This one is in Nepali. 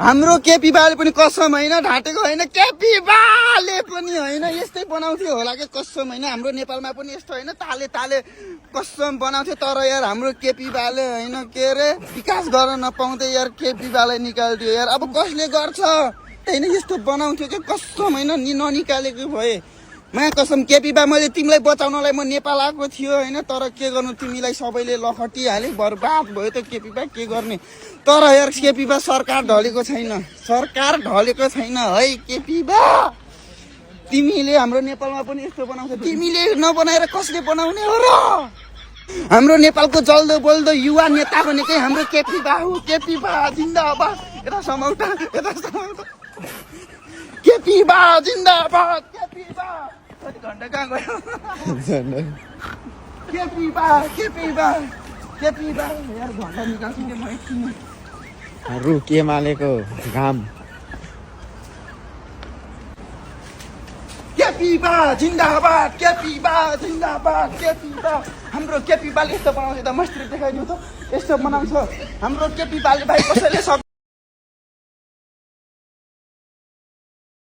हाम्रो केपी बाले पनि कसम होइन ढाँटेको होइन, केपी बाले पनि होइन यस्तै बनाउँथ्यो होला के कसम होइन। हाम्रो नेपालमा पनि यस्तो होइन ताले ताले कसम बनाउँथ्यो। तर यार हाम्रो केपी बाले होइन के अरे विकास गर्न नपाउँदै यार केपी बाले निकालिदियो यार। अब कसले गर्छ होइन यस्तो बनाउँथ्यो कि कसम होइन ननिकालेको भए मा कसम। केपी बा मैले तिमीलाई बचाउनलाई म नेपाल आएको थियो होइन, तर के गर्नु तिमीलाई सबैले लखटिहाले बर्बाद भयो त केपी बा के गर्ने। तर यार केपी बा सरकार ढलेको छैन, सरकार ढलेको छैन है केपी बा। तिमीले हाम्रो नेपालमा पनि यस्तो बनाउँछ, तिमीले नबनाएर कसले बनाउने हो र। हाम्रो नेपालको जल्दो बोल्दो युवा नेता भनेकै हाम्रो केपी बा हो। केपी बा जिन्दाबाद। यता समाउटा यता समाउटा। केपी बा जिन्दाबाद। केपी बा घन्टा कहाँ गयो। केपी बा केपी बा केपी बा यार घन्टा निकाल्छु कि म एकछिन। रु के मालेको घाम। केपी बा जिन्दाबाद। केपी बा जिन्दाबाद। केपी बा हाम्रो केपी बाले यस्तो बनाउँछ त मस्त्री देखाइदिउँ त यस्तो बनाउँछ हाम्रो केपी बाले भाइ कसैले